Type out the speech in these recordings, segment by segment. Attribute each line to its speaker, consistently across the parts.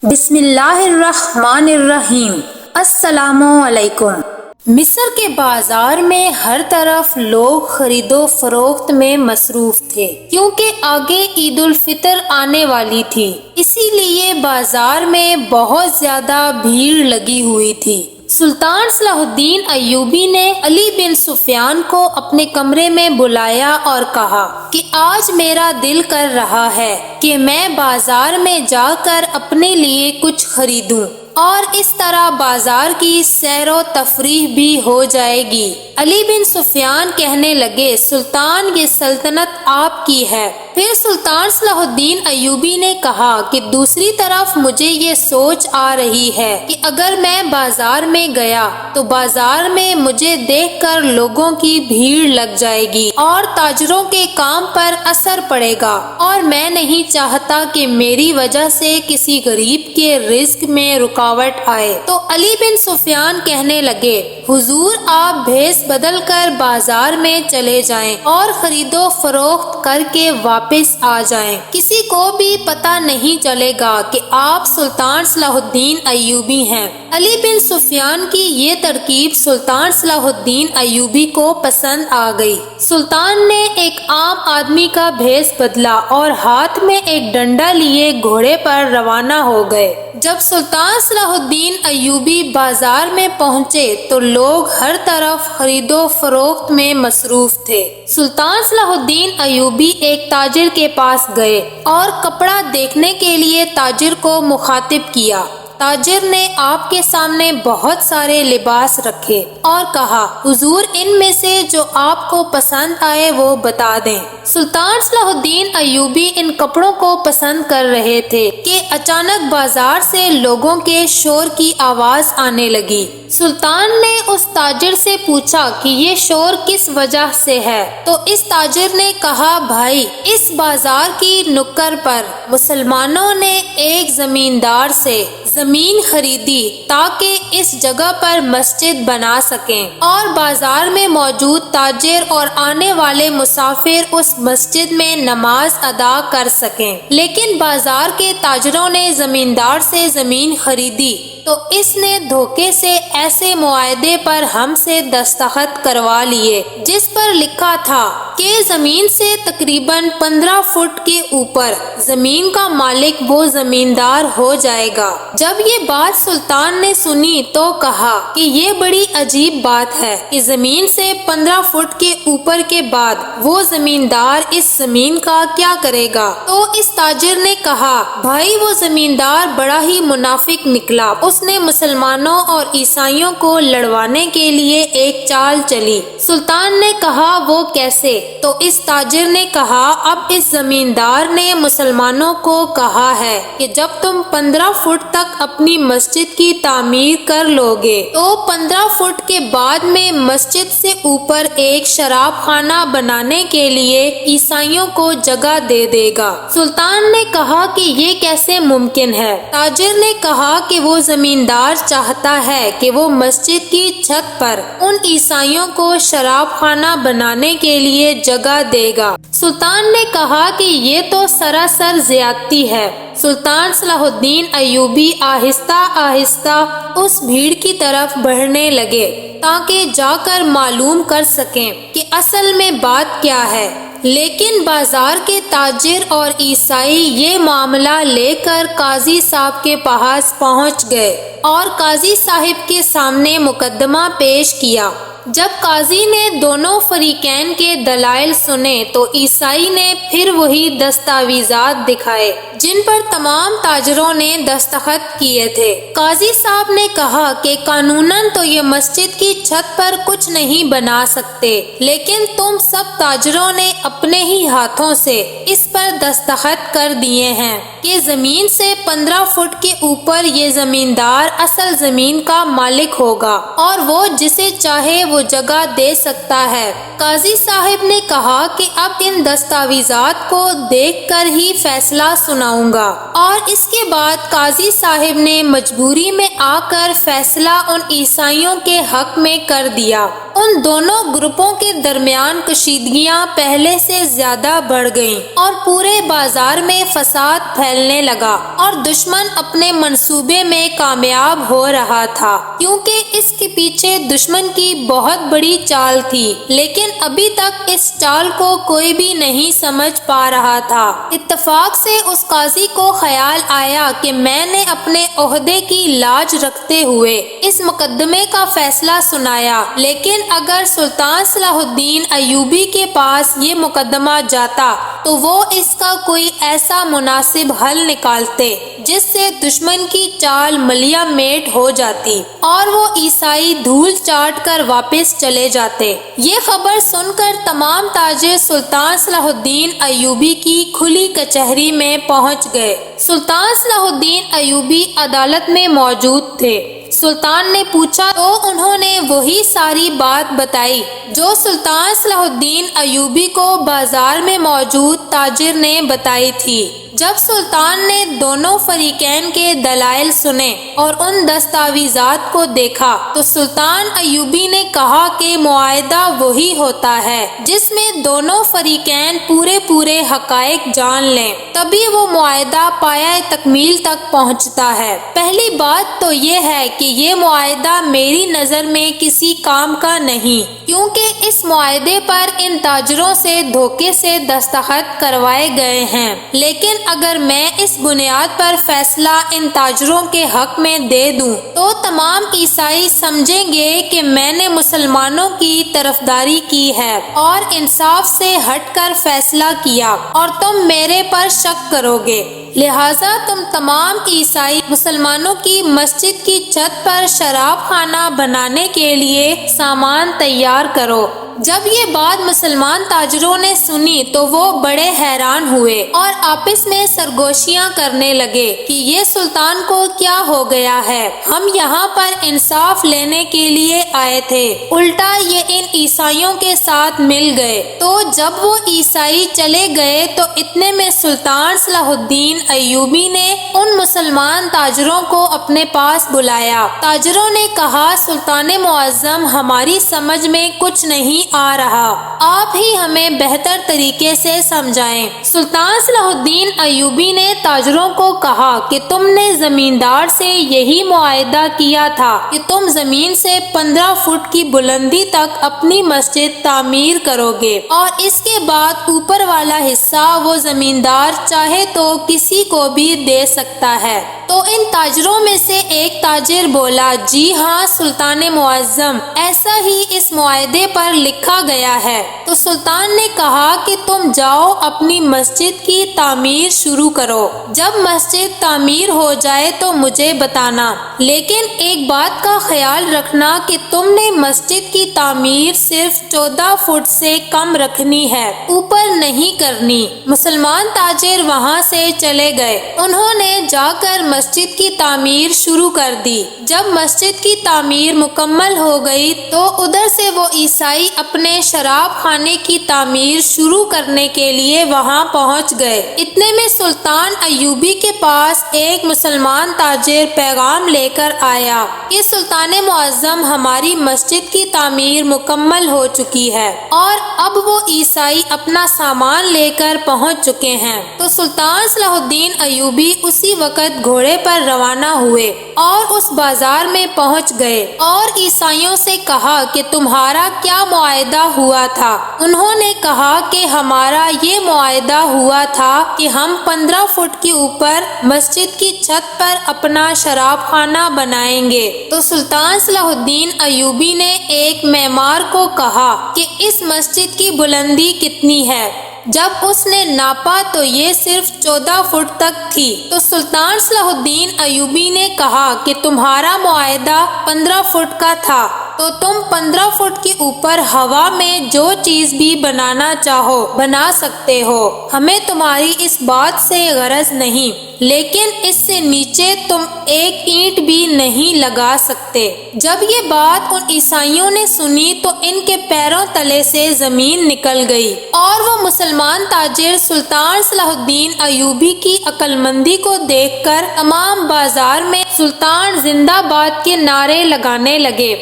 Speaker 1: بسم اللہ الرحمن الرحیم۔ السلام علیکم۔ مصر کے بازار میں ہر طرف لوگ خرید و فروخت میں مصروف تھے کیونکہ آگے عید الفطر آنے والی تھی، اسی لیے بازار میں بہت زیادہ بھیڑ لگی ہوئی تھی۔ سلطان صلاح الدین ایوبی نے علی بن سفیان کو اپنے کمرے میں بلایا اور کہا کہ آج میرا دل کر رہا ہے کہ میں بازار میں جا کر اپنے لیے کچھ خریدوں اور اس طرح بازار کی سیر و تفریح بھی ہو جائے گی۔ علی بن سفیان کہنے لگے، سلطان یہ سلطنت آپ کی ہے۔ پھر سلطان صلاح الدین ایوبی نے کہا کہ دوسری طرف مجھے یہ سوچ آ رہی ہے کہ اگر میں بازار میں گیا تو بازار میں مجھے دیکھ کر لوگوں کی بھیڑ لگ جائے گی اور تاجروں کے کام پر اثر پڑے گا، اور میں نہیں چاہتا کہ میری وجہ سے کسی غریب کے رزق میں رکاوٹ آئے۔ تو علی بن سفیان کہنے لگے، حضور آپ بھیس بدل کر بازار میں چلے جائیں اور خرید و فروخت کر کے واپس آ جائیں، کسی کو بھی پتہ نہیں چلے گا کہ آپ سلطان صلاح الدین ایوبی ہیں۔ علی بن سفیان کی یہ ترکیب سلطان صلاح الدین ایوبی کو پسند آ گئی۔ سلطان نے ایک عام آدمی کا بھیس بدلا اور ہاتھ میں ایک ڈنڈا لیے گھوڑے پر روانہ ہو گئے۔ جب سلطان صلاح الدین ایوبی بازار میں پہنچے تو لوگ ہر طرف خرید و فروخت میں مصروف تھے۔ سلطان صلاح الدین ایوبی ایک تاجر کے پاس گئے اور کپڑا دیکھنے کے لیے تاجر کو مخاطب کیا۔ تاجر نے آپ کے سامنے بہت سارے لباس رکھے اور کہا، حضور ان میں سے جو آپ کو پسند آئے وہ بتا دیں۔ سلطان صلاح الدین ایوبی ان کپڑوں کو پسند کر رہے تھے کہ اچانک بازار سے لوگوں کے شور کی آواز آنے لگی۔ سلطان نے اس تاجر سے پوچھا کہ یہ شور کس وجہ سے ہے؟ تو اس تاجر نے کہا، بھائی اس بازار کی نکر پر مسلمانوں نے ایک زمیندار سے زمین خریدی تاکہ اس جگہ پر مسجد بنا سکیں اور بازار میں موجود تاجر اور آنے والے مسافر اس مسجد میں نماز ادا کر سکیں، لیکن بازار کے تاجروں نے زمیندار سے زمین خریدی تو اس نے دھوکے سے ایسے معاہدے پر ہم سے دستخط کروا لیے جس پر لکھا تھا کہ زمین سے تقریباً 15 فٹ کے اوپر زمین کا مالک وہ زمیندار ہو جائے گا۔ جب یہ بات سلطان نے سنی تو کہا کہ یہ بڑی عجیب بات ہے کہ زمین سے 15 فٹ کے اوپر کے بعد وہ زمیندار اس زمین کا کیا کرے گا؟ تو اس تاجر نے کہا، بھائی وہ زمیندار بڑا ہی منافق نکلا، اس نے مسلمانوں اور عیسائیوں کو لڑوانے کے لیے ایک چال چلی۔ سلطان نے کہا، وہ کیسے؟ تو اس تاجر نے کہا، اب اس زمیندار نے مسلمانوں کو کہا ہے کہ جب تم 15 فٹ تک اپنی مسجد کی تعمیر کر لو گے تو 15 فٹ کے بعد میں مسجد سے اوپر ایک شراب خانہ بنانے کے لیے عیسائیوں کو جگہ دے دے گا۔ سلطان نے کہا کہ یہ کیسے ممکن ہے؟ تاجر نے کہا کہ وہ زمیندار چاہتا ہے کہ وہ مسجد کی چھت پر ان عیسائیوں کو شراب خانہ بنانے کے لیے جگہ دے گا۔ سلطان نے کہا کہ یہ تو سراسر زیادتی ہے۔ سلطان صلاح الدین ایوبی آہستہ آہستہ اس بھیڑ کی طرف بڑھنے لگے تاکہ جا کر معلوم کر سکیں کہ اصل میں بات کیا ہے، لیکن بازار کے تاجر اور عیسائی یہ معاملہ لے کر قاضی صاحب کے پاس پہنچ گئے اور قاضی صاحب کے سامنے مقدمہ پیش کیا۔ جب قاضی نے دونوں فریقین کے دلائل سنے تو عیسائی نے پھر وہی دستاویزات دکھائے جن پر تمام تاجروں نے دستخط کیے تھے۔ قاضی صاحب نے کہا کہ قانوناً تو یہ مسجد کی چھت پر کچھ نہیں بنا سکتے، لیکن تم سب تاجروں نے اپنے ہی ہاتھوں سے اس پر دستخط کر دیے ہیں کہ زمین سے 15 فٹ کے اوپر یہ زمیندار اصل زمین کا مالک ہوگا اور وہ جسے چاہے وہ جگہ دے سکتا ہے۔ قاضی صاحب نے کہا کہ اب ان دستاویزات کو دیکھ کر ہی فیصلہ سناؤں گا، اور اس کے بعد قاضی صاحب نے مجبوری میں آ کر فیصلہ ان عیسائیوں کے حق میں کر دیا ان دونوں گروپوں کے درمیان کشیدگیاں پہلے سے زیادہ بڑھ گئیں اور پورے بازار میں فساد پھیلنے لگا اور دشمن اپنے منصوبے میں کامیاب ہو رہا تھا، کیونکہ اس کے پیچھے دشمن کی بہت بڑی چال تھی، لیکن ابھی تک اس چال کو کوئی بھی نہیں سمجھ پا رہا تھا۔ اتفاق سے اس قاضی کو خیال آیا کہ میں نے اپنے عہدے کی لاج رکھتے ہوئے اس مقدمے کا فیصلہ سنایا، لیکن اگر سلطان صلاح الدین ایوبی کے پاس یہ مقدمہ جاتا تو وہ اس کا کوئی ایسا مناسب حل نکالتے جس سے دشمن کی چال ملیا میٹ ہو جاتی اور وہ عیسائی دھول چاٹ کر واپس چلے جاتے۔ یہ خبر سن کر تمام تاجر سلطان صلاح الدین ایوبی کی کھلی کچہری میں پہنچ گئے۔ سلطان صلاح الدین ایوبی عدالت میں موجود تھے۔ سلطان نے پوچھا تو انہوں نے وہی ساری بات بتائی جو سلطان صلاح الدین ایوبی کو بازار میں موجود تاجر نے بتائی تھی۔ جب سلطان نے دونوں فریقین کے دلائل سنے اور ان دستاویزات کو دیکھا تو سلطان ایوبی نے کہا کہ معاہدہ وہی ہوتا ہے جس میں دونوں فریقین پورے حقائق جان لیں، تبھی وہ معاہدہ پایہ تکمیل تک پہنچتا ہے۔ پہلی بات تو یہ ہے کہ یہ معاہدہ میری نظر میں کسی کام کا نہیں، کیونکہ اس معاہدے پر ان تاجروں سے دھوکے سے دستخط کروائے گئے ہیں، لیکن اگر میں اس بنیاد پر فیصلہ ان تاجروں کے حق میں دے دوں تو تمام عیسائی سمجھیں گے کہ میں نے مسلمانوں کی طرفداری کی ہے اور انصاف سے ہٹ کر فیصلہ کیا اور تم میرے پر شک کرو گے، لہٰذا تم تمام عیسائی مسلمانوں کی مسجد کی چھت پر شراب خانہ بنانے کے لیے سامان تیار کرو۔ جب یہ بات مسلمان تاجروں نے سنی تو وہ بڑے حیران ہوئے اور آپس میں سرگوشیاں کرنے لگے کہ یہ سلطان کو کیا ہو گیا ہے، ہم یہاں پر انصاف لینے کے لیے آئے تھے، الٹا یہ ان عیسائیوں کے ساتھ مل گئے۔ تو جب وہ عیسائی چلے گئے تو اتنے میں سلطان صلاح الدین ایوبی نے ان مسلمان تاجروں کو اپنے پاس بلایا۔ تاجروں نے کہا، سلطان معظم، ہماری سمجھ میں کچھ نہیں آ رہا، آپ ہی ہمیں بہتر طریقے سے سمجھائیں۔ سلطان صلاح الدین ایوبی نے تاجروں کو کہا کہ تم نے زمیندار سے یہی معاہدہ کیا تھا کہ تم زمین سے 15 فٹ کی بلندی تک اپنی مسجد تعمیر کرو گے اور اس کے بعد اوپر والا حصہ وہ زمیندار چاہے تو کسی کو بھی دے سکتا ہے۔ تو ان تاجروں میں سے ایک تاجر بولا، جی ہاں سلطان معظم، ایسا ہی اس معاہدے پر لکھا گیا ہے۔ تو سلطان نے کہا کہ تم جاؤ اپنی مسجد کی تعمیر شروع کرو، جب مسجد تعمیر ہو جائے تو مجھے بتانا، لیکن ایک بات کا خیال رکھنا کہ تم نے مسجد کی تعمیر صرف 14 فٹ سے کم رکھنی ہے، اوپر نہیں کرنی۔ مسلمان تاجر وہاں سے چلے گئے، انہوں نے جا کر مسجد کی تعمیر شروع کر دی۔ جب مسجد کی تعمیر مکمل ہو گئی تو ادھر سے وہ عیسائی اپنے شراب خانے کی تعمیر شروع کرنے کے لیے وہاں پہنچ گئے۔ اتنے میں سلطان ایوبی کے پاس ایک مسلمان تاجر پیغام لے کر آیا کہ سلطان معظم، ہماری مسجد کی تعمیر مکمل ہو چکی ہے اور اب وہ عیسائی اپنا سامان لے کر پہنچ چکے ہیں۔ تو سلطان صلاح الدین ایوبی اسی وقت گھوڑے پر روانہ ہوئے اور اس بازار میں پہنچ گئے اور عیسائیوں سے کہا کہ تمہارا کیا معاہدہ ہوا تھا؟ انہوں نے کہا کہ ہمارا یہ معاہدہ ہوا تھا کہ ہم 15 فٹ کے اوپر مسجد کی چھت پر اپنا شراب خانہ بنائیں گے۔ تو سلطان صلاح الدین ایوبی نے ایک معمار کو کہا کہ اس مسجد کی بلندی کتنی ہے؟ جب اس نے ناپا تو یہ صرف 14 فٹ تک تھی۔ تو سلطان صلاح الدین ایوبی نے کہا کہ تمہارا معاہدہ 15 فٹ کا تھا، تو تم 15 فٹ کے اوپر ہوا میں جو چیز بھی بنانا چاہو بنا سکتے ہو، ہمیں تمہاری اس بات سے غرض نہیں، لیکن اس سے نیچے تم ایک اینٹ بھی نہیں لگا سکتے۔ جب یہ بات ان عیسائیوں نے سنی تو ان کے پیروں تلے سے زمین نکل گئی اور وہ مسلمان تاجر سلطان صلاح الدین ایوبی کی عقل مندی کو دیکھ کر تمام بازار میں سلطان زندہ باد کے نعرے لگانے لگے۔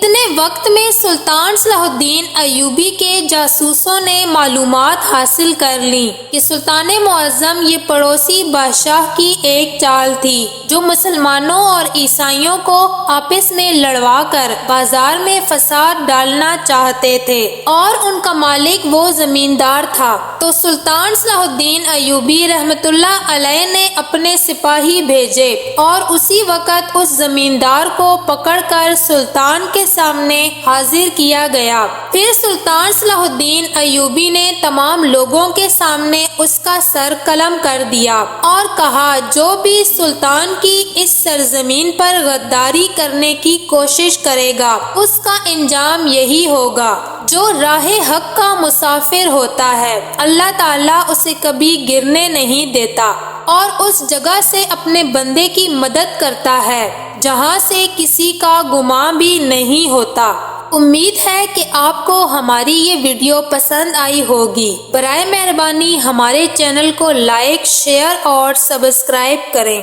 Speaker 1: اتنے وقت میں سلطان صلاح الدین ایوبی کے جاسوسوں نے معلومات حاصل کر لیں کہ سلطان معظم یہ پڑوسی بادشاہ کی ایک چال تھی جو مسلمانوں اور عیسائیوں کو آپس میں لڑوا کر بازار میں فساد ڈالنا چاہتے تھے اور ان کا مالک وہ زمیندار تھا۔ تو سلطان صلاح الدین ایوبی رحمت اللہ علیہ نے اپنے سپاہی بھیجے اور اسی وقت اس زمیندار کو پکڑ کر سلطان کے سامنے حاضر کیا گیا۔ پھر سلطان صلاح الدین ایوبی نے تمام لوگوں کے سامنے اس کا سر قلم کر دیا اور کہا جو بھی سلطان کی اس سرزمین پر غداری کرنے کی کوشش کرے گا اس کا انجام یہی ہوگا۔ جو راہ حق کا مسافر ہوتا ہے اللہ تعالیٰ اسے کبھی گرنے نہیں دیتا اور اس جگہ سے اپنے بندے کی مدد کرتا ہے جہاں سے کسی کا گمان بھی نہیں ہوتا۔ امید ہے کہ آپ کو ہماری یہ ویڈیو پسند آئی ہوگی۔ برائے مہربانی ہمارے چینل کو لائک، شیئر اور سبسکرائب کریں۔